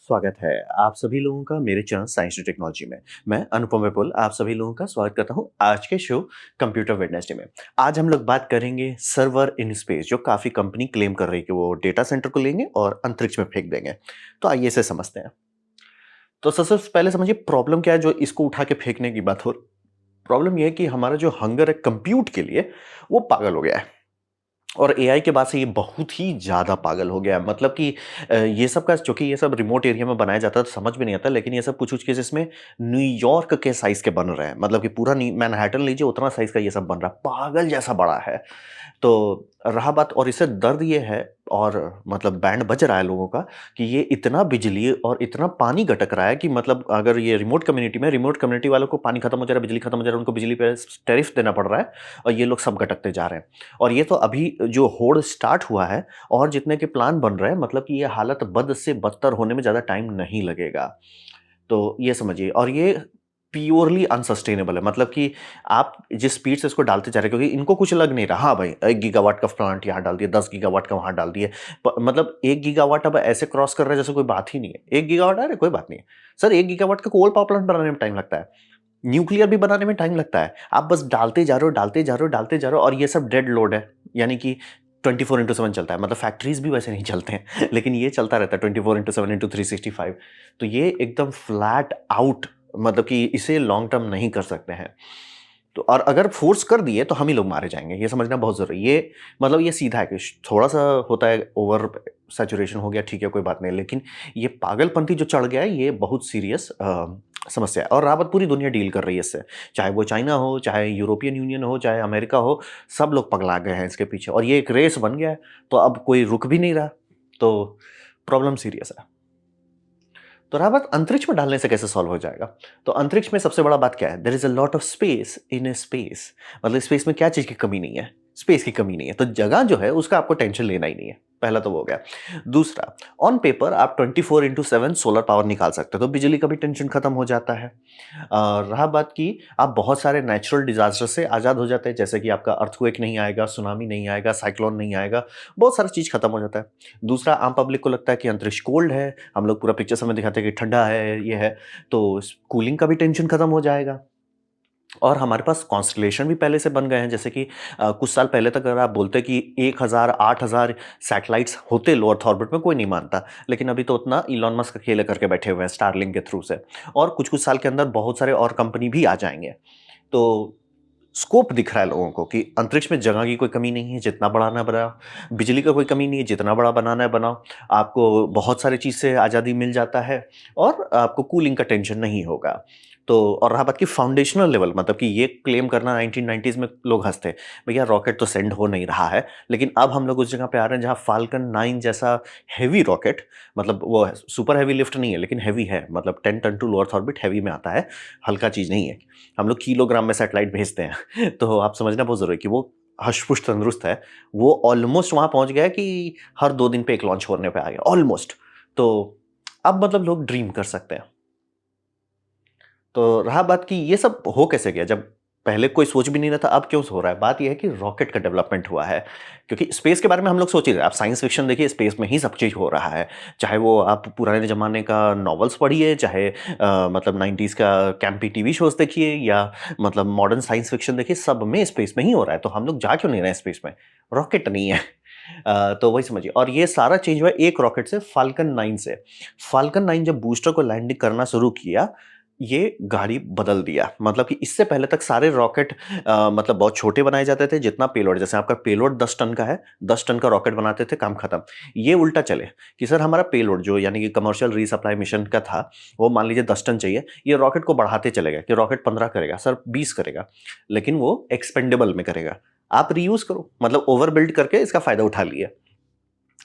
स्वागत है आप सभी लोगों का मेरे चैनल साइंस टू टेक्नोलॉजी में। मैं अनुपम विपुल आप सभी लोगों का स्वागत करता हूं आज के शो कंप्यूटर वेडनेसडे में। आज हम लोग बात करेंगे सर्वर इन स्पेस, जो काफ़ी कंपनी क्लेम कर रही है कि वो डेटा सेंटर को लेंगे और अंतरिक्ष में फेंक देंगे। तो आइए इसे समझते हैं। तो सबसे पहले समझिए प्रॉब्लम क्या है जो इसको उठा के फेंकने की बात हो। प्रॉब्लम यह है कि हमारा जो हंगर है कंप्यूट के लिए, वो पागल हो गया है। और एआई के बाद से ये बहुत ही ज़्यादा पागल हो गया है। मतलब कि ये सब का, चूँकि ये सब रिमोट एरिया में बनाया जाता है तो समझ में नहीं आता, लेकिन ये सब कुछ-कुछ केसेस में न्यूयॉर्क के साइज़ के बन रहे हैं। मतलब कि पूरा नी मैनहट्टन लीजिए, उतना साइज़ का ये सब बन रहा है। पागल जैसा बड़ा है। तो रहा बात, और इससे दर्द ये है, और मतलब बैंड बज रहा है लोगों का, कि ये इतना बिजली और इतना पानी गटक रहा है कि मतलब अगर ये रिमोट कम्युनिटी वालों को पानी खत्म हो जा रहा है, बिजली खत्म हो जा रहा है, उनको बिजली पे टैरिफ देना पड़ रहा है, और ये लोग सब गटकते जा रहे हैं। और ये तो अभी जो होड़ स्टार्ट हुआ है, और जितने के प्लान बन रहे हैं, मतलब कि ये हालत बद से बदतर होने में ज़्यादा टाइम नहीं लगेगा। तो ये समझिए, और ये प्योरली अनसस्टेनेबल है। मतलब कि आप जिस स्पीड से इसको डालते जा रहे हैं, क्योंकि इनको कुछ लग नहीं रहा, हाँ भाई 1 गीगावाट का प्लांट यहाँ डाल दिया, 10 गीगावाट का वहाँ डाल दिए। मतलब 1 गीगावाट अब ऐसे क्रॉस कर रहे हैं जैसे कोई बात ही नहीं है। 1 गीगावाट, अरे कोई बात नहीं है। सर 1 गीगावाट का कोल पावर प्लांट बनाने में टाइम लगता है। न्यूक्लियर भी बनाने में टाइम लगता है। आप बस डालते जा रहे हो, डालते जा रहे हो, डालते जा रहे हो, और ये सब डेड लोड है। यानी कि 24/7 चलता है। मतलब फैक्ट्रीज़ भी वैसे नहीं चलते हैं, लेकिन ये चलता रहता है 24/7 365। तो ये एकदम फ्लैट आउट, मतलब कि इसे लॉन्ग टर्म नहीं कर सकते हैं। तो और अगर फ़ोर्स कर दिए तो हम ही लोग मारे जाएँगे, ये समझना बहुत ज़रूरी है। ये मतलब ये सीधा है कि थोड़ा-सा होता है, ओवर सैचुरेशन हो गया, ठीक है, कोई बात नहीं। लेकिन ये पागलपंती जो चढ़ गया है, ये बहुत सीरियस समस्या है, और रावत पूरी दुनिया डील कर रही है इससे। चाहे वो चाइना हो, चाहे यूरोपियन यूनियन हो, चाहे अमेरिका हो, सब लोग पगला गए हैं इसके पीछे, और ये एक रेस बन गया है, तो अब कोई रुक भी नहीं रहा। तो प्रॉब्लम सीरियस है। तो रहा बात अंतरिक्ष में डालने से कैसे सॉल्व हो जाएगा? तो अंतरिक्ष में सबसे बड़ा बात क्या है? There is a lot of space in a space. मतलब स्पेस में क्या चीज़ की कमी नहीं है? स्पेस की कमी नहीं है। तो जगह जो है उसका आपको टेंशन लेना ही नहीं है। पहला तो वो हो गया। दूसरा, ऑन पेपर आप 24/7 सोलर पावर निकाल सकते हो, तो बिजली का भी टेंशन खत्म हो जाता है। रहा बात कि आप बहुत सारे नेचुरल डिज़ास्टर से आज़ाद हो जाते हैं, जैसे कि आपका अर्थक्वेक नहीं आएगा, सुनामी नहीं आएगा, साइक्लोन नहीं आएगा, बहुत सारी चीज़ खत्म हो जाता है। दूसरा, आम पब्लिक को लगता है कि अंतरिक्ष कोल्ड है, हम लोग पूरा पिक्चर्स में दिखाते हैं कि ठंडा है, ये है, तो स कूलिंग का भी टेंशन खत्म हो जाएगा। और हमारे पास कॉन्स्टेलेशन भी पहले से बन गए हैं, जैसे कि कुछ साल पहले तक अगर आप बोलते कि 1000 8000 सैटेलाइट्स होते लो अर्थ ऑर्बिट में, कोई नहीं मानता। लेकिन अभी तो उतना इलॉन मस्क अकेले करके बैठे हुए हैं स्टारलिंक के थ्रू से, और कुछ-कुछ साल के अंदर बहुत सारे और कंपनी भी आ जाएँगे। तो स्कोप दिख रहा है लोगों को कि अंतरिक्ष में जगह की कोई कमी नहीं है, जितना बढ़ाना है बढ़ाओ। बिजली का कोई कमी नहीं है, जितना बड़ा बनाना है बनाओ। आपको बहुत सारी चीज़ से आज़ादी मिल जाता है, और आपको कूलिंग का टेंशन नहीं होगा। तो और रहा बात की फाउंडेशनल लेवल, मतलब कि ये क्लेम करना 1990s में लोग हँसते। भैया रॉकेट तो सेंड हो नहीं रहा है, लेकिन अब हम लोग उस जगह पे आ रहे हैं जहाँ फाल्कन 9 जैसा हेवी रॉकेट, मतलब वो है सुपर हेवी लिफ्ट नहीं है, लेकिन हेवी है। मतलब 10 ton to low earth orbit heavy में आता है, हल्का चीज़ नहीं है। हम लोग किलोग्राम में सैटेलाइट भेजते हैं। तो आप समझना बहुत ज़रूरी है कि वो हष्ट-पुष्ट तंदुरुस्त है। वो ऑलमोस्ट वहाँ पहुँच गया है कि हर 2 दिन पे 1 लॉन्च होने पे आ गया, ऑलमोस्ट। तो अब मतलब लोग ड्रीम कर सकते हैं। तो रहा बात कि ये सब हो कैसे गया, जब पहले कोई सोच भी नहीं रहा था, अब क्यों हो रहा है? बात ये है कि रॉकेट का डेवलपमेंट हुआ है। क्योंकि स्पेस के बारे में हम लोग सोच ही रहे हैं। आप साइंस फिक्शन देखिए, स्पेस में ही सब चीज़ हो रहा है। चाहे वो आप पुराने ज़माने का नॉवेल्स पढ़िए, चाहे मतलब 90s का कैंपी टीवी शोज़ देखिए, या मतलब मॉडर्न साइंस फिक्शन देखिए, सब में स्पेस में ही हो रहा है। तो हम लोग जा क्यों नहीं रहे हैं स्पेस में? रॉकेट नहीं है। तो वही समझिए, और ये सारा चेंज हुआ है एक रॉकेट से, फाल्कन 9 से। फाल्कन 9 जब बूस्टर को लैंडिंग करना शुरू किया, ये गाड़ी बदल दिया। मतलब कि इससे पहले तक सारे रॉकेट मतलब बहुत छोटे बनाए जाते थे, जितना पेलोड, जैसे आपका पेलोड 10 टन का है, 10 टन का रॉकेट बनाते थे, काम खत्म। ये उल्टा चले कि सर हमारा पेलोड जो यानी कि कमर्शियल रीसप्लाई मिशन का था, वो मान लीजिए 10 टन चाहिए, ये रॉकेट को बढ़ाते चले गए कि रॉकेट 15 करेगा, सर 20 करेगा, लेकिन वो एक्सपेंडेबल में करेगा। आप रीयूज़ करो, मतलब ओवर बिल्ड करके इसका फ़ायदा उठा लिए।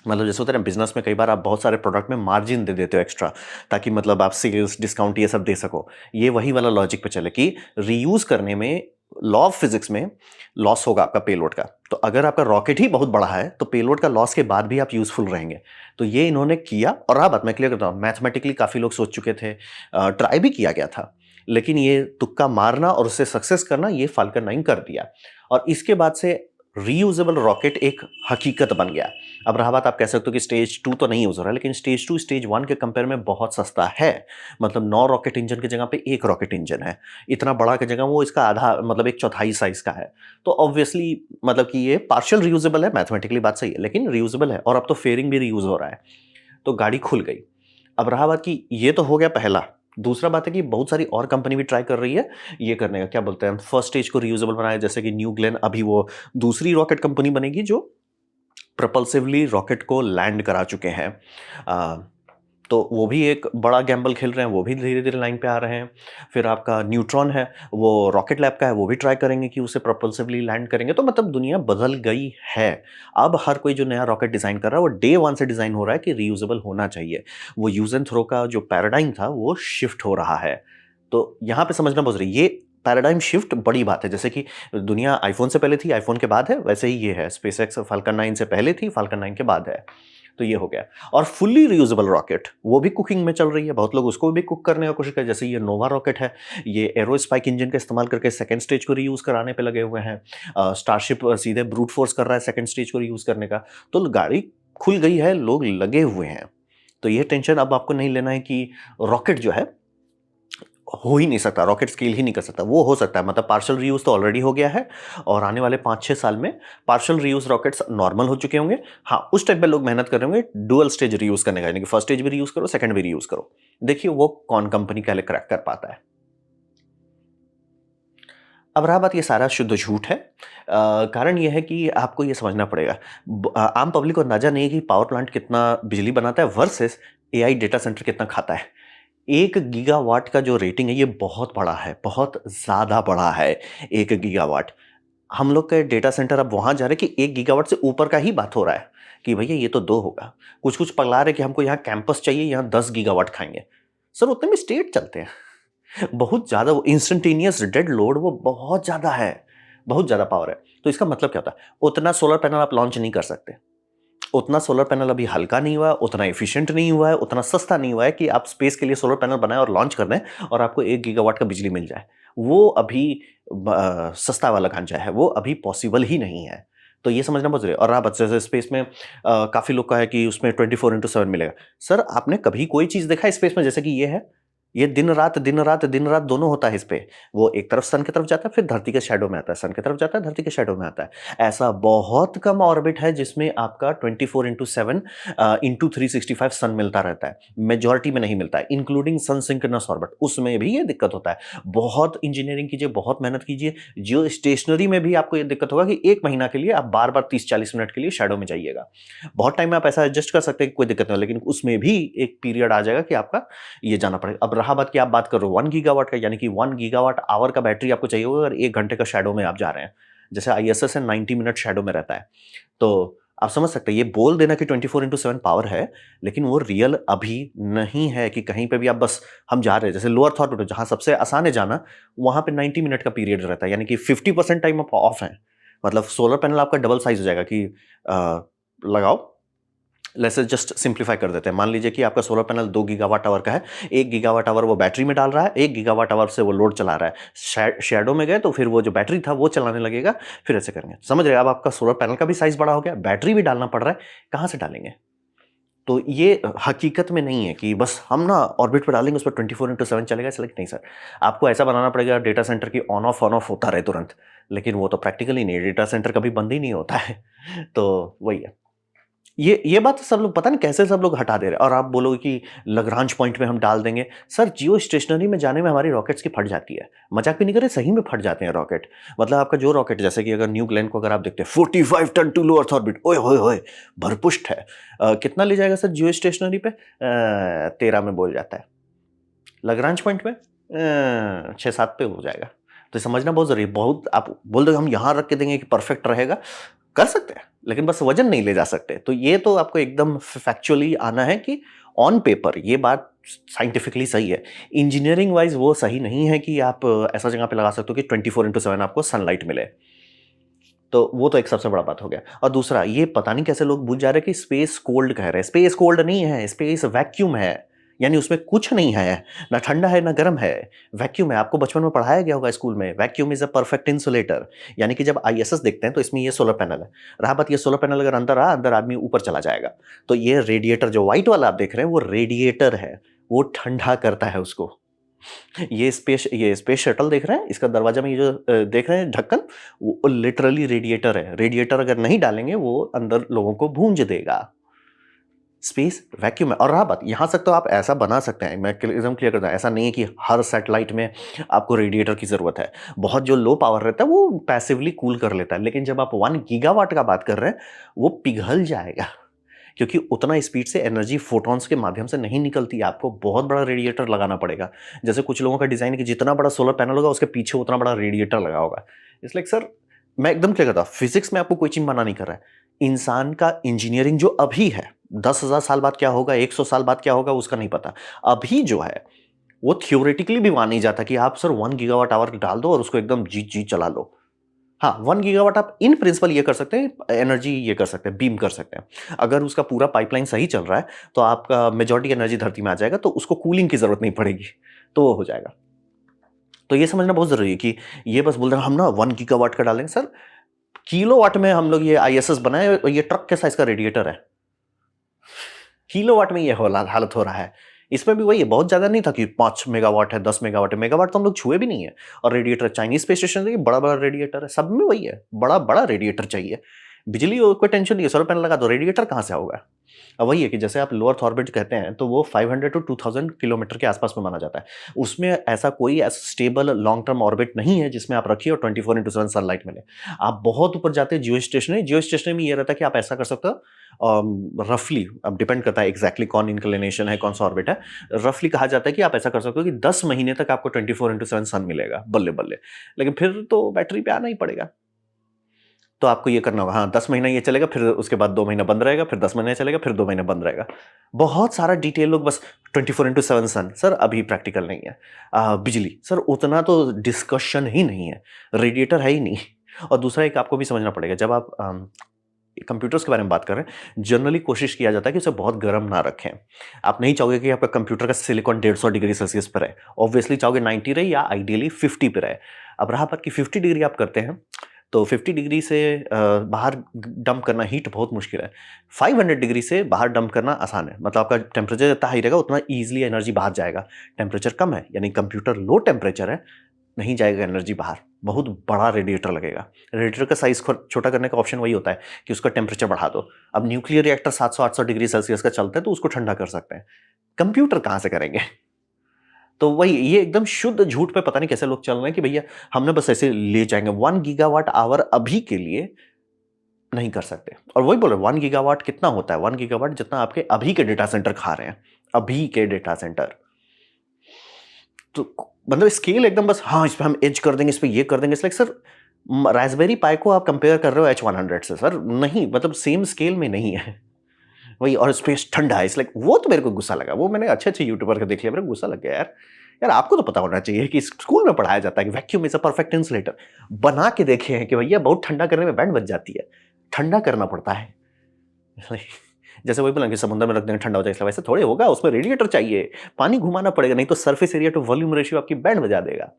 मतलब जैसे होता है ना बिज़नेस में, कई बार आप बहुत सारे प्रोडक्ट में मार्जिन दे देते हो एक्स्ट्रा, ताकि मतलब आप सेल्स, डिस्काउंट ये सब दे सको। ये वही वाला लॉजिक पे चले कि रीयूज़ करने में लॉ ऑफ फिज़िक्स में लॉस होगा आपका पेलोड का। तो अगर आपका रॉकेट ही बहुत बड़ा है, तो पेलोड का लॉस के बाद भी आप यूज़फुल रहेंगे। तो ये इन्होंने किया, और रहा बात, मैं क्लियर करता हूँ, मैथमेटिकली काफ़ी लोग सोच चुके थे, ट्राई भी किया गया था। लेकिन ये तुक्का मारना और उससे सक्सेस करना, ये फाल्कन 9 कर दिया। और इसके बाद से रीयूजेबल रॉकेट एक हकीकत बन गया। अब रहा बात, आप कह सकते हो कि स्टेज 2 तो नहीं यूज़ हो रहा है, लेकिन स्टेज 2 स्टेज 1 के कंपेयर में बहुत सस्ता है। मतलब 9 रॉकेट इंजन की जगह पे 1 रॉकेट इंजन है। इतना बड़ा की जगह वो इसका आधा, मतलब 1/4 साइज़ का है। तो ऑब्वियसली मतलब कि ये पार्शियल रीयूजेबल है, मैथमेटिकली बात सही है, लेकिन रीयूजेबल है और अब तो फेयरिंग भी रीयूज़ हो रहा है। तो गाड़ी खुल गई। अब रहा बात कि ये तो हो गया पहला। दूसरा बात है कि बहुत सारी और कंपनी भी ट्राई कर रही है ये करने का, क्या बोलते हैं, फर्स्ट स्टेज को रीयूजेबल बनाया, जैसे कि न्यू ग्लेन, अभी वो दूसरी रॉकेट कंपनी बनेगी जो propulsively रॉकेट को लैंड करा चुके हैं। अ, तो वो भी एक बड़ा गैम्बल खेल रहे हैं, वो भी धीरे-धीरे लाइन पे आ रहे हैं। फिर आपका न्यूट्रॉन है, वो रॉकेट लैब का है, वो भी ट्राई करेंगे कि उसे propulsively लैंड करेंगे। तो मतलब दुनिया बदल गई है। अब हर कोई जो नया रॉकेट डिज़ाइन कर रहा है, वो डे 1 से डिज़ाइन हो रहा है कि रीयूजेबल होना चाहिए। वो यूज़ एंड थ्रो का जो पैराडाइम था, वो शिफ्ट हो रहा है। तो यहाँ पे समझना बहुत ज़रूरी है। ये पैराडाइम शिफ्ट बड़ी बात है। जैसे कि दुनिया आईफ़ोन से पहले थी, आईफ़ोन के बाद है, वैसे ही ये है। स्पेसएक्स फाल्कन 9 से पहले थी, फाल्कन 9 के बाद है। तो ये हो गया। और फुल्ली रियूजेबल रॉकेट, वो भी कुकिंग में चल रही है। बहुत लोग उसको भी कुक करने का कोशिश कर, जैसे ये नोवा रॉकेट है, ये एरोस्पाइक इंजन का इस्तेमाल करके सेकंड स्टेज को रीयूज़ कराने पे लगे हुए हैं। स्टारशिप सीधे ब्रूट फोर्स कर रहा है सेकंड स्टेज को रीयूज़ करने का। तो गाड़ी खुल गई है, लोग लगे हुए हैं। तो ये टेंशन अब आपको नहीं लेना है कि रॉकेट जो है हो ही नहीं सकता, रॉकेट स्केल ही नहीं कर सकता। वो हो सकता है, मतलब पार्शियल रीयूज़ तो ऑलरेडी हो गया है और आने वाले 5-6 साल में पार्शियल रीयूज़ रॉकेट्स नॉर्मल हो चुके होंगे। हाँ, उस टाइम पे लोग मेहनत कर रहे होंगे डुअल स्टेज रीयूज़ करने का, यानी कि फर्स्ट स्टेज भी रीयूज़ करो, सेकंड भी रीयूज़ करो। देखिए वो कौन कंपनी पहले क्रैक कर पाता है। अब रहा बात, ये सारा शुद्ध झूठ है। कारण ये है कि आपको ये समझना पड़ेगा, आम पब्लिक को अंदाज़ा नहीं है कि पावर प्लांट कितना बिजली बनाता है वर्सेस एआई डेटा सेंटर कितना खाता है। 1 गीगावाट का जो रेटिंग है, ये बहुत बड़ा है, बहुत ज़्यादा बड़ा है 1 गीगावाट। हम लोग के डेटा सेंटर अब वहाँ जा रहे हैं कि 1 गीगावाट से ऊपर का ही बात हो रहा है कि भैया ये तो 2 होगा। कुछ-कुछ पगला रहे हैं कि हमको यहाँ कैंपस चाहिए, यहाँ 10 गीगावाट खाएँगे। सर उतने में स्टेट चलते हैं। बहुत ज़्यादा वो इंस्टेंटेनियस डेड लोड वो बहुत ज़्यादा है, बहुत ज़्यादा पावर है। तो इसका मतलब क्या होता है? उतना सोलर पैनल आप लॉन्च नहीं कर सकते। उतना सोलर पैनल अभी हल्का नहीं हुआ है, उतना एफिशिएंट नहीं हुआ है, उतना सस्ता नहीं हुआ है कि आप स्पेस के लिए सोलर पैनल बनाएँ और लॉन्च कर दें और आपको 1 गीगावाट का बिजली मिल जाए। वो अभी सस्ता वाला गांजा है, वो अभी पॉसिबल ही नहीं है। तो ये समझना बहुत ज़रूरी है। और रहा बात जैसे स्पेस में, काफ़ी लोग का है कि उसमें 24/7 मिलेगा। सर आपने कभी कोई चीज़ देखा है स्पेस में जैसे कि ये है? ये दिन-रात, दिन-रात, दिन-रात दोनों होता है इस पे। वो एक तरफ सन की तरफ जाता है, फिर धरती के शैडो में आता है। सन की तरफ जाता है, धरती के शैडो में आता है। ऐसा बहुत कम ऑर्बिट है जिसमें आपका 24/7 इंटू 365 सन मिलता रहता है। मेजॉरिटी में नहीं मिलता है, इंक्लूडिंग सन सिंक्रोनस ऑर्बिट, उसमें भी ये दिक्कत होता है। बहुत इंजीनियरिंग कीजिए, बहुत मेहनत कीजिए, जियो स्टेशनरी में भी आपको ये दिक्कत होगा कि 1 महीना के लिए आप बार-बार 30-40 मिनट के लिए शैडो में जाइएगा। बहुत टाइम में आप ऐसा एडजस्ट कर सकते हैं कि कोई दिक्कत नहीं हो, लेकिन उसमें भी एक पीरियड आ जाएगा कि आपका ये जाना पड़ेगा। अब रहा बात कि आप बात कर रहे हो 1 गीगावाट का, यानी कि 1 गीगावाट आवर का बैटरी आपको चाहिए होगा अगर 1 घंटे का शैडो में आप जा रहे हैं। जैसे आईएसएस है 90 मिनट शैडो में रहता है। तो आप समझ सकते हैं, ये बोल देना कि 24/7 पावर है, लेकिन वो रियल अभी नहीं है कि कहीं पे भी आप बस हम जा रहे हैं, जैसे लोअर अर्थ ऑर्बिट जहाँ सबसे आसान है जाना, वहाँ पे 90 मिनट का पीरियड रहता है, यानी कि 50% टाइम आप ऑफ हैं। मतलब सोलर पैनल आपका डबल साइज़ हो जाएगा कि लगाओ, लेट्स जस्ट सिंप्लीफाई कर देते हैं। मान लीजिए कि आपका सोलर पैनल 2 गीगावाट आवर का है, 1 गीगावाट आवर वो बैटरी में डाल रहा है, 1 गीगावाट आवर से वो लोड चला रहा है। शैडो में गए तो फिर वो जो बैटरी था वो चलाने लगेगा, फिर ऐसे करेंगे। समझ रहे हैं? अब आपका सोलर पैनल का भी साइज़ बड़ा हो गया, बैटरी भी डालना पड़ रहा है, कहाँ से डालेंगे? तो ये हकीकत में नहीं है कि बस हम ना ऑर्बिट पे डालेंगे, उस पे 24/7 चलेगा, ऐसा नहीं सर। आपको ऐसा बनाना पड़ेगा डेटा सेंटर की ऑन ऑफ होता रहे तुरंत, लेकिन वो तो प्रैक्टिकली नहीं है, डेटा सेंटर कभी बंद ही नहीं होता है। तो वही है। ये बात सब लोग पता नहीं कैसे सब लोग हटा दे रहे हैं, और आप बोलोगे कि लग्रांज पॉइंट में हम डाल देंगे। सर जियो स्टेशनरी में जाने में हमारी रॉकेट्स की फट जाती है। मजाक भी नहीं कर रहे, सही में फट जाते हैं रॉकेट। मतलब आपका जो रॉकेट, जैसे कि अगर न्यू ग्लेन को अगर आप देखते हैं 45 ton to low earth orbit, ओए होए होए, भरपुष्ट है। कितना ले जाएगा सर जियो स्टेशनरी पे? 13 में बोल जाता है। लग्रांज पॉइंट में 6-7 पे हो जाएगा। तो समझना बहुत ज़रूरी है। बहुत आप बोल दो हम यहाँ रख के देंगे कि परफेक्ट रहेगा, कर सकते हैं, लेकिन बस वज़न नहीं ले जा सकते। तो ये तो आपको एकदम फैक्चुअली आना है कि ऑन पेपर ये बात साइंटिफिकली सही है। इंजीनियरिंग वाइज़ वो सही नहीं है कि आप ऐसा जगह पे लगा सकते हो कि 24/7 आपको सनलाइट मिले। तो वो तो एक सबसे बड़ा बात हो गया। और दूसरा, ये पता नहीं कैसे लोग भूल जा रहे हैं कि स्पेस कोल्ड कह रहे हैं। स्पेस कोल्ड नहीं है, स्पेस वैक्यूम है। यानी उसमें कुछ नहीं है, ना ठंडा है ना गर्म है, वैक्यूम है। आपको बचपन में पढ़ाया गया होगा स्कूल में, vacuum is a perfect insulator. यानी कि जब आईएसएस देखते हैं तो इसमें ये सोलर पैनल है। रहा बात, ये सोलर पैनल अगर अंदर आ, अंदर आदमी ऊपर चला जाएगा। तो ये रेडिएटर जो व्हाइट वाला आप देख रहे हैं वो रेडिएटर है, वो ठंडा करता है उसको। ये स्पेस शटल देख रहे हैं, इसका दरवाजा में ये जो देख रहे हैं ढक्कन, वो लिटरली रेडिएटर है। रेडिएटर अगर नहीं डालेंगे वो अंदर लोगों को भूंज देगा। स्पेस वैक्यूम है। और रहा बात, यहां तक तो आप ऐसा बना सकते हैं, मैं एकदम क्लियर करता हूं, ऐसा नहीं है कि हर सैटेलाइट में आपको रेडिएटर की जरूरत है। बहुत जो लो पावर रहता है वो पैसिवली कूल कर लेता है, लेकिन जब आप 1 गीगावाट का बात कर रहे हैं वो पिघल जाएगा, क्योंकि उतना स्पीड से एनर्जी फोटॉन्स के माध्यम से नहीं निकलती। आपको बहुत बड़ा रेडिएटर लगाना पड़ेगा। जैसे कुछ लोगों का डिजाइन है कि जितना बड़ा सोलर पैनल होगा उसके पीछे उतना बड़ा रेडिएटर लगा होगा। इसलिए सर, मैं एकदम क्लियर करता हूं, फिजिक्स में आपको कोई चीज मना नहीं कर रहा है। इंसान का इंजीनियरिंग जो अभी है, 10,000 साल बाद क्या होगा, 100 साल बाद क्या होगा, उसका नहीं पता। अभी जो है वो थियोरेटिकली भी मान नहीं जाता कि आप सर 1 गीगावाट आवर डाल दो और उसको एकदम जी जी चला लो। हाँ, 1 गीगावाट आप इन प्रिंसिपल ये कर सकते हैं, एनर्जी ये कर सकते हैं, बीम कर सकते हैं। अगर उसका पूरा पाइपलाइन सही चल रहा है तो आपका मेजॉरिटी एनर्जी धरती में आ जाएगा, तो उसको कूलिंग की जरूरत नहीं पड़ेगी, तो वो हो जाएगा। तो ये समझना बहुत जरूरी है कि ये बस बोल रहे हैं हम ना 1 गीगावाट का डालेंगे। सर, किलोवाट में हम लोग ये आईएसएस बनाए और ये ट्रक के साइज का रेडिएटर है। किलोवाट में ये हालत हो रहा है। इसमें भी वही है, बहुत ज्यादा नहीं था कि 5 मेगावाट है, 10 मेगावाट है। मेगावाट तो हम लोग छुए भी नहीं है। और रेडिएटर चाइनीज स्पेस स्टेशन देखिए, बड़ा बड़ा रेडिएटर है, सब में वही है, बड़ा बड़ा रेडिएटर चाहिए। बिजली को कोई टेंशन नहीं है, सोलर पैनल लगा दो, रेडिएटर कहाँ से होगा। अब वही है कि जैसे आप लोअर ऑर्बिट कहते हैं तो वो 500 टू 2000 किलोमीटर के आसपास में माना जाता है। उसमें ऐसा कोई स्टेबल लॉन्ग टर्म ऑर्बिट नहीं है जिसमें आप रखिए और 24/7 सनलाइट मिले। आप बहुत ऊपर जाते हैं जियो स्टेशनरी, जियो स्टेशनरी में ये रहता है कि आप ऐसा कर सकते हो, रफली, अब डिपेंड करता है एग्जैक्टली कौन इंक्लिनेशन है, कौन सा ऑर्बिट है। रफली कहा जाता है कि आप ऐसा कर सकते हो कि 10 महीने तक आपको 24/7 सन मिलेगा, बल्ले बल्ले। लेकिन फिर तो बैटरी पे आना ही पड़ेगा। तो आपको ये करना होगा, हाँ 10 महीना ये चलेगा, फिर उसके बाद 2 महीना बंद रहेगा, फिर 10 महीने चलेगा, फिर 2 महीने बंद रहेगा। बहुत सारा डिटेल लोग बस 24/7 सन। सर अभी प्रैक्टिकल नहीं है। बिजली सर उतना तो डिस्कशन ही नहीं है, रेडिएटर है ही नहीं। और दूसरा एक आपको भी समझना पड़ेगा, जब आप कंप्यूटर्स के बारे में बात कर रहे हैं, जनरली कोशिश किया जाता है कि उसे बहुत गर्म ना रखें। आप नहीं चाहोगे कि आपका कंप्यूटर का सिलिकॉन 150 डिग्री सेल्सियस पर है, ऑब्वियसली चाहोगे 90 रहे या आइडियली 50 पे रहे। अब रहा बात कि 50 डिग्री आप करते हैं तो 50 डिग्री से बाहर डंप करना हीट बहुत मुश्किल है। 500 डिग्री से बाहर डंप करना आसान है, मतलब आपका टेम्परेचर जितना हाई रहेगा उतना ईजिली एनर्जी बाहर जाएगा। टेम्परेचर कम है यानी कंप्यूटर लो टेम्परेचर है, नहीं जाएगा एनर्जी बाहर, बहुत बड़ा रेडिएटर लगेगा। रेडिएटर का साइज छोटा करने का ऑप्शन वही होता है कि उसका टेम्परेचर बढ़ा दो। अब न्यूक्लियर रिएक्टर 700-800 डिग्री सेल्सियस का चलता है तो उसको ठंडा कर सकते हैं, कंप्यूटर कहाँ से करेंगे। तो वही, ये एकदम शुद्ध झूठ पे पता नहीं कैसे लोग चल रहे हैं कि भैया हमने बस ऐसे ले जाएंगे। 1 गीगावाट आवर अभी के लिए नहीं कर सकते। और वही बोल रहे 1 गीगावाट कितना होता है, 1 गीगावाट जितना आपके अभी के डेटा सेंटर खा रहे हैं, अभी के डेटा सेंटर। तो मतलब स्केल एकदम बस, हाँ इस पे हम एज कर देंगे, इस पे ये कर देंगे। लाइक सर, रास्पबेरी पाई को आप कंपेयर कर रहे हो H100 से, सर नहीं, मतलब सेम स्केल में नहीं है। वही, और स्पेस ठंडा है, इसलिए वो तो मेरे को गुस्सा लगा। वो मैंने अच्छे अच्छे यूट्यूबर का देख लिया, मेरे को गुस्सा लग गया यार। यार आपको तो पता होना चाहिए कि स्कूल में पढ़ाया जाता है कि vacuum is a perfect insulator. बना के देखे हैं कि भैया बहुत ठंडा करने में बैंड बच जाती है, ठंडा करना पड़ता है। जैसे वही बोला कि समुद्र में रख देंगे ठंडा हो जाए, वैसे थोड़े होगा, उसमें रेडिएटर चाहिए, पानी घुमाना पड़ेगा, नहीं तो surface area to volume ratio आपकी बैंड बजा देगा।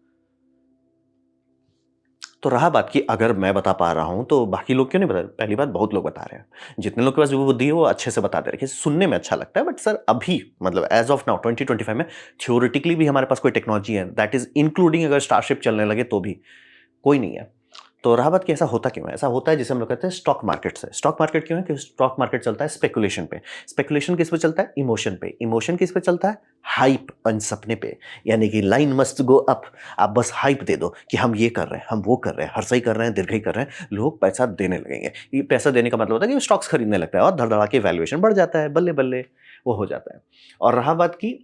तो रहा बात कि अगर मैं बता पा रहा हूं तो बाकी लोग क्यों नहीं बता रहे। पहली बात, बहुत लोग बता रहे हैं, जितने लोग के पास जो बुद्धि है वो अच्छे से बता दे रहे हैं, सुनने में अच्छा लगता है। बट सर अभी मतलब एज ऑफ नाउ 2025 में थ्योरेटिकली भी हमारे पास कोई टेक्नोलॉजी है, दैट इज इंक्लूडिंग अगर स्टारशिप चलने लगे तो भी कोई नहीं है। तो रहा बात कि ऐसा होता क्यों है, ऐसा होता है जिसे हम लोग कहते हैं स्टॉक मार्केट से। स्टॉक मार्केट क्यों है कि स्टॉक मार्केट चलता है स्पेकुलेशन पे। स्पेकुलेशन किस पे चलता है, इमोशन पे। इमोशन किस पे चलता है, हाइप और सपने पे। यानी कि लाइन मस्ट गो अप, आप बस हाइप दे दो कि हम ये कर रहे हैं, हम वो कर रहे हैं, हर्षई कर रहे हैं, दीर्घई कर रहे हैं, लोग पैसा देने लगेंगे। ये पैसा देने का मतलब होता है कि स्टॉक्स खरीदने लगता है और धड़धड़ा के वैल्यूएशन बढ़ जाता है, बल्ले बल्ले वो हो जाता है। और रहा बात की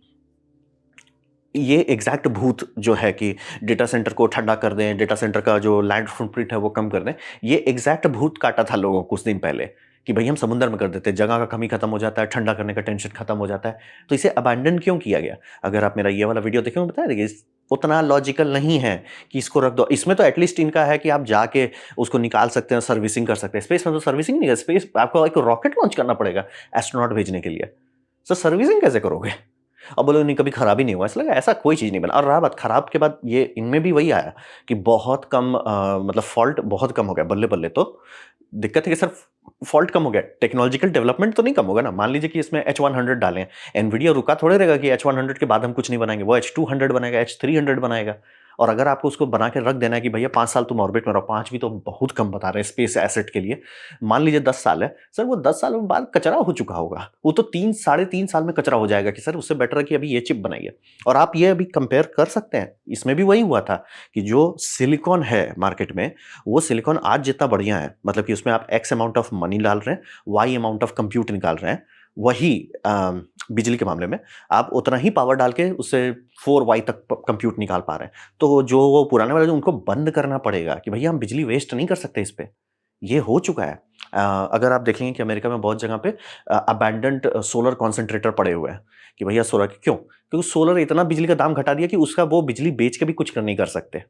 ये एग्जैक्ट भूत जो है कि डेटा सेंटर को ठंडा कर दें, डेटा सेंटर का जो लैंड फुटप्रिंट है वो कम कर दें, ये एग्जैक्ट भूत काटा था लोगों को कुछ दिन पहले कि भाई हम समुद्र में कर देते हैं, जगह का कमी खत्म हो जाता है, ठंडा करने का टेंशन खत्म हो जाता है। तो इसे अबैंडन क्यों किया गया। अगर आप मेरा ये वाला वीडियो देखें, मैं बता देंगे उतना लॉजिकल नहीं है कि इसको रख दो। इसमें तो एटलीस्ट इनका है कि आप जाके उसको निकाल सकते हैं, सर्विसिंग कर सकते हैं। स्पेस में तो सर्विसिंग नहीं है, स्पेस आपको एक रॉकेट लॉन्च करना पड़ेगा एस्ट्रोनॉट भेजने के लिए। सर सर्विसिंग कैसे करोगे। अब बोलोगे नहीं कभी खराब ही नहीं हुआ, इसलिए ऐसा कोई चीज़ नहीं बना। और रहा बात खराब के बाद, ये इनमें भी वही आया कि बहुत कम मतलब फ़ॉल्ट बहुत कम हो गया, बल्ले-बल्ले। तो दिक्कत है कि सर फ़ॉल्ट कम हो गया, टेक्नोलॉजिकल डेवलपमेंट तो नहीं कम होगा ना। मान लीजिए कि इसमें H100 डालें, एनवीडिया रुका थोड़े रहेगा कि H100 के बाद हम कुछ नहीं बनाएँगे, वो H200 बनाएगा, H300 बनाएगा। और अगर आपको उसको बना के रख देना है कि भैया 5 साल तुम ऑर्बिट में रहो, 5 भी तो बहुत कम बता रहे हैं स्पेस एसेट के लिए। मान लीजिए 10 साल है, सर वो 10 साल में बाद कचरा हो चुका होगा। वो तो 3 साढ़े 3 साल में कचरा हो जाएगा कि सर उससे बेटर है कि अभी ये चिप बनाइए। और आप ये अभी कंपेयर कर सकते हैं, इसमें भी वही हुआ था कि जो सिलिकॉन है मार्केट में, वो सिलिकॉन आज जितना बढ़िया है, मतलब कि उसमें आप एक्स अमाउंट ऑफ मनी डाल रहे हैं, वाई अमाउंट ऑफ कंप्यूट निकाल रहे हैं, वही बिजली के मामले में आप उतना ही पावर डाल के उससे 4 वाई तक कंप्यूट निकाल पा रहे हैं। तो जो वो पुराने वाले, जो उनको बंद करना पड़ेगा कि भैया हम बिजली वेस्ट नहीं कर सकते इस पे। ये हो चुका है। अगर आप देखेंगे कि अमेरिका में बहुत जगह पे अबैंडन्ड सोलर कॉन्सन्ट्रेटर पड़े हुए हैं कि भैया सोलर क्यों? क्योंकि सोलर इतना बिजली का दाम घटा दिया कि उसका वो बिजली बेच के भी कुछ नहीं कर सकते।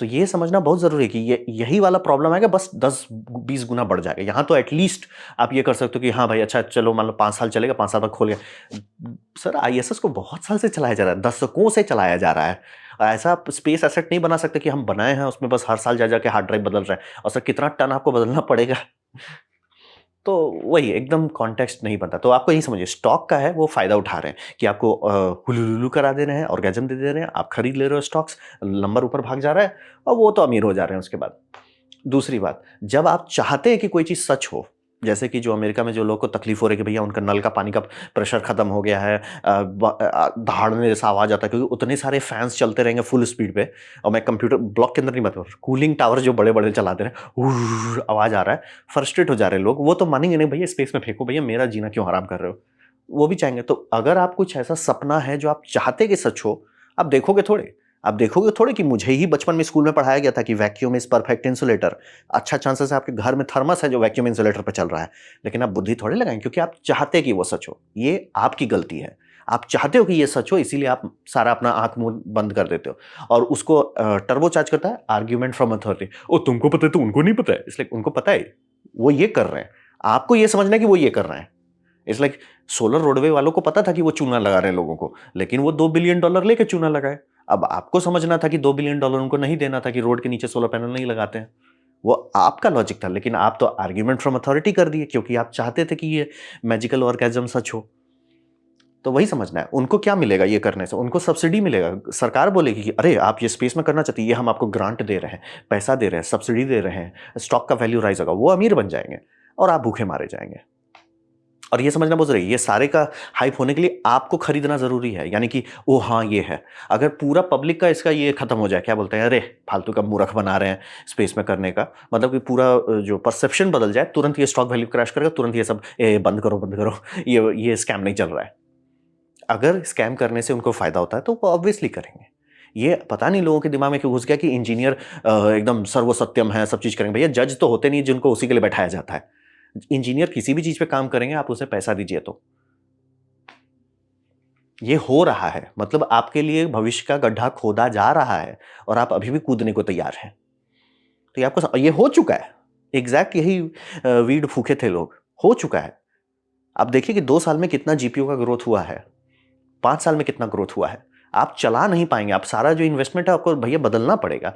तो ये समझना बहुत ज़रूरी है कि ये यही वाला प्रॉब्लम आएगा, बस 10-20 गुना बढ़ जाएगा। यहाँ तो एटलीस्ट आप ये कर सकते हो कि हाँ भाई, अच्छा चलो मान लो 5 साल चलेगा, 5 साल बाद खोल गया। सर आईएसएस को बहुत साल से चलाया जा रहा है, दशकों से चलाया जा रहा है। ऐसा आप स्पेस एसेट नहीं बना सकते कि हम बनाए हैं उसमें बस हर साल जा के हार्ड ड्राइव बदल रहे हैं। और सर कितना टन आपको बदलना पड़ेगा? तो वही एकदम कॉन्टेक्स्ट नहीं बनता। तो आपको यही समझिए, स्टॉक का है वो फ़ायदा उठा रहे हैं कि आपको हुलुलुलु करा दे रहे हैं, ऑर्गेज़म दे दे रहे हैं, आप खरीद ले रहे हो स्टॉक्स, नंबर ऊपर भाग जा रहा है और वो तो अमीर हो जा रहे हैं उसके बाद। दूसरी बात, जब आप चाहते हैं कि कोई चीज़ सच हो, जैसे कि जो अमेरिका में जो लोगों को तकलीफ हो रही है कि भैया उनका नल का पानी का प्रेशर खत्म हो गया है, दहाड़ने जैसा आवाज़ आता है क्योंकि उतने सारे फैन्स चलते रहेंगे फुल स्पीड पे। और मैं कंप्यूटर ब्लॉक के अंदर नहीं बता रहा, कूलिंग टावर जो बड़े-बड़े चलाते रहे, हुर्र आवाज़ आ रहा है, फ्रस्ट्रेट हो जा रहे हैं लोग। वो तो मानेंगे नहीं, भैया स्पेस में फेंको, भैया मेरा जीना क्यों हराम कर रहे हो? वो भी चाहेंगे। तो अगर आप कुछ ऐसा सपना है जो आप चाहते कि सच हो, आप देखोगे थोड़े। आप देखोगे थोड़े कि मुझे ही बचपन में स्कूल में पढ़ाया गया था कि वैक्यूम इज़ परफेक्ट इंसुलेटर। अच्छा चांसेस है आपके घर में थर्मस है जो वैक्यूम इंसुलेटर पे चल रहा है। लेकिन आप बुद्धि थोड़े लगाएँगे क्योंकि आप चाहते कि वो सच हो। ये आपकी गलती है। आप चाहते हो कि ये सच हो, इसीलिए आप सारा अपना आँख-मुँह बंद कर देते हो। और उसको टर्बो चार्ज करता है आर्गुमेंट फ्रॉम अथॉरिटी। ओह! तुमको पता है तो उनको नहीं पता है। इसलिए उनको पता है, वो ये कर रहे हैं। आपको ये समझना है कि वो ये कर रहे हैं। इट्स लाइक सोलर रोडवे वालों को पता था कि वो चूना लगा रहे हैं लोगों को, लेकिन वो $2 बिलियन लेके चूना लगाए। अब आपको समझना था कि $2 बिलियन उनको नहीं देना था कि रोड के नीचे सोलर पैनल नहीं लगाते हैं। वो आपका लॉजिक था, लेकिन आप तो आर्गुमेंट फ्रॉम अथॉरिटी कर दिए क्योंकि आप चाहते थे कि ये मैजिकल ऑर्गेज़म सच हो। तो वही समझना है, उनको क्या मिलेगा ये करने से? उनको सब्सिडी मिलेगा। सरकार बोलेगी कि अरे! आप ये स्पेस में करना चाहते हैं, ये हम आपको ग्रांट दे रहे हैं, पैसा दे रहे हैं, सब्सिडी दे रहे हैं, स्टॉक का वैल्यू राइज़ होगा। वो अमीर बन जाएँगे और आप भूखे मारे जाएँगे। और ये समझना बहुत ज़रूरी है, ये सारे का हाइप होने के लिए आपको खरीदना ज़रूरी है। यानी कि ओह! हाँ, ये है। अगर पूरा पब्लिक का इसका ये खत्म हो जाए, क्या बोलते हैं, अरे! फालतू का मूर्ख बना रहे हैं स्पेस में करने का। मतलब कि पूरा जो परसेप्शन बदल जाए, तुरंत ये स्टॉक वैल्यू क्रैश करेगा, तुरंत ये सब बंद करो, ये स्कैम नहीं चल रहा है। अगर स्कैम करने से उनको फ़ायदा होता है, तो वो ऑब्वियसली करेंगे। ये पता नहीं लोगों के दिमाग में क्यों घुस गया कि इंजीनियर एकदम सर्वसत्यम है, सब चीज़ करेंगे। भैया जज तो होते नहीं जिनको उसी के लिए बैठाया जाता है। इंजीनियर किसी भी चीज़ पे काम करेंगे, आप उसे पैसा दीजिए तो। ये हो रहा है, मतलब आपके लिए भविष्य का गड्ढा खोदा जा रहा है और आप अभी भी कूदने को तैयार हैं। तो ये आपको ये हो चुका है। एग्ज़ैक्ट यही वीड फूँके थे लोग, हो चुका है। आप देखिए कि 2 साल में कितना जीपीयू का ग्रोथ हुआ है, 5 साल में कितना ग्रोथ हुआ है। आप चला नहीं पाएँगे, आप सारा जो इन्वेस्टमेंट है आपको भैया बदलना पड़ेगा।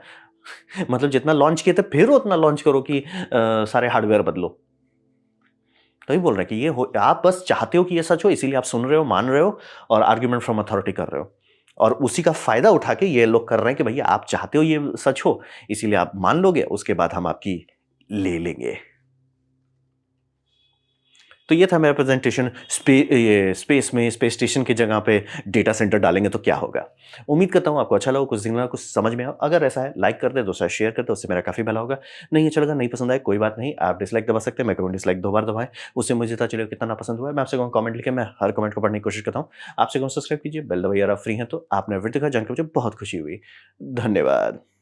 मतलब जितना लॉन्च किए थे फिर उतना लॉन्च करो कि सारे हार्डवेयर बदलो। तभी बोल रहे हैं कि ये हो, आप बस चाहते हो कि ये सच हो, इसीलिए आप सुन रहे हो, मान रहे हो और आर्गुमेंट फ्रॉम अथॉरिटी कर रहे हो। और उसी का फ़ायदा उठा के ये लोग कर रहे हैं कि भैया आप चाहते हो ये सच हो, इसीलिए आप मान लोगे, उसके बाद हम आपकी ले लेंगे। तो ये था मेरा प्रेज़ेंटेशन। ये स्पेस में स्पेस स्टेशन की जगह पे डेटा सेंटर डालेंगे तो क्या होगा। उम्मीद करता हूँ आपको अच्छा लगा, कुछ सीखना, कुछ समझ में आया। अगर ऐसा है लाइक कर दें, दोस्तों शेयर कर दें, उससे मेरा काफ़ी भला होगा। नहीं अच्छा लगा, नहीं पसंद आया, कोई बात नहीं, आप डिसलाइक दबा सकते हैं, मैं कहूँगा डिसलाइक 2 बार दबाएँ, उससे मुझे पता चलेगा कितना नापसंद हुआ है। मैं आपसे कहूँगा कमेंट लिखें, मैं हर कमेंट को पढ़ने की कोशिश करता हूँ। आपसे कहूँ सब्सक्राइब कीजिए, बेल दबाइए अगर आप फ्री हैं तो। आपने वीडियो दिखा जानकर मुझे बहुत खुशी हुई। धन्यवाद।